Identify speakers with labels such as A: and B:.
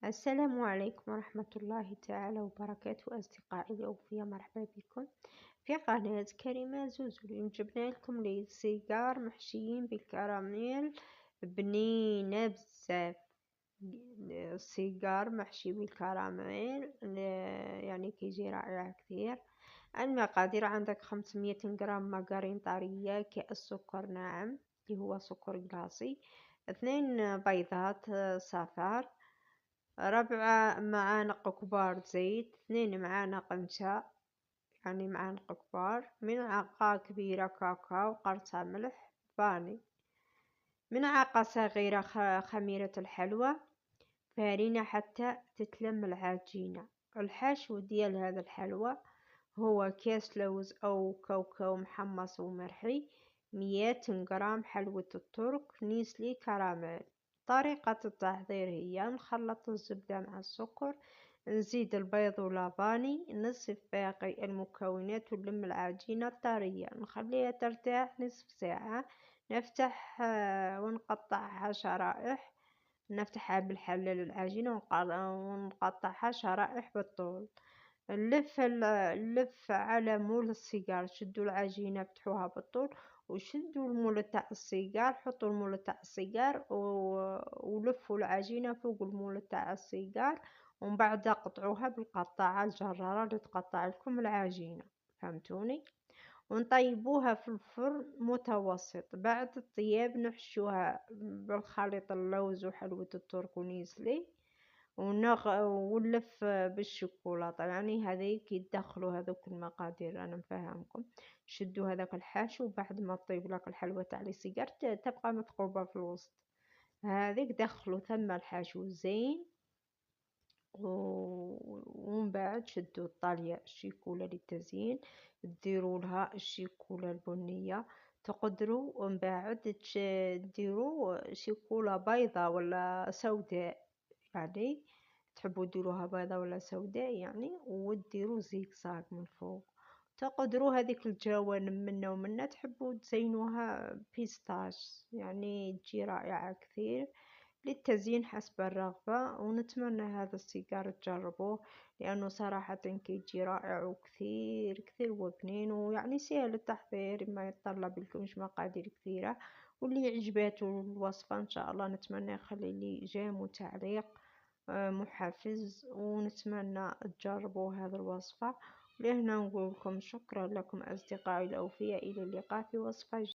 A: السلام عليكم ورحمة الله تعالى وبركاته أصدقائي الأوفياء، مرحبا بكم في قناة كريمة زوزو. اليوم جبنا لكم لي سيجار محشيين بالكراميل بنينة بزاف. السيجار محشي بالكراميل يعني كيجي رائع كثير. المقادير: عندك 500 جرام مارغرين طرية، كأس سكر ناعم اللي هو سكر جلاسي، 2 بيضات صفار، 4 معالق كبار زيت، 2 معالق نشا يعني معالق كبار، ملعقة كبيرة كاكاو، قرصة ملح، فاني، ملعقة صغيرة خميرة الحلوى، فارينة حتى تتلم العجينة. الحشو ديال هذا الحلوى هو كاس لوز أو كاوكاو محمص ومرحي، 100 جرام حلوى الترك نيسلي كراميل. طريقة التحضير هي: نخلط الزبدة مع السكر، نزيد البيض ولافاني، نصف باقي المكونات ونلم العجينة طرية، نخليها ترتاح نصف ساعة، نفتح ونقطعها شرائح، نفتحها بالحلة العجينة ونقطعها شرائح بالطول. نلف على مول السيجار، شدوا العجينة افتحوها بالطول وشدوا المول تاع السيجار، حطوا المول تاع السيجار ولفوا العجينة فوق المول تاع السيجار، ومن بعد قطعوها بالقطاعة الجرارة اللي تقطع لكم العجينة، فهمتوني؟ ونطيبوها في الفرن متوسط. بعد الطياب نحشوها بالخليط اللوز وحلوة الترك ونيسلي ونلف بالشوكولاتة. يعني هذيك يدخلوا هذوك المقادير انا مفهمكم. شدوا هذاك الحشو بعد ما تطيب لك الحلوى تاع السيجار تبقى مثقوبة في الوسط، هذيك دخلوا ثم الحشو زين ومن بعد شدوا الطالية الشيكولا للتزيين، ديروا لها الشيكولا البنية، تقدروا ومن بعد ديروا شيكولا بيضة ولا سوداء، يعني تحبوا ديروها بيضة ولا سوداء يعني، وديروا زيكزاك من فوق. تقدروا هذيك الجوانب منا ومنا تحبوا تزينوها بيستاش، يعني تجي رائعة كثير للتزيين حسب الرغبة. ونتمنى هذا السيجار تجربوه لأنه صراحة كيجي رائع وكثير كثير وبنين، ويعني سهل التحضير، ما يتطلب لكمش مقادير كثيرة. واللي عجباته الوصفة إن شاء الله نتمنى يخلي لي جيم وتعليق محفز، ونتمنى تجربوا هذه الوصفة. لهنا نقول لكم شكرا لكم أصدقائي الأوفياء، إلى اللقاء في وصفة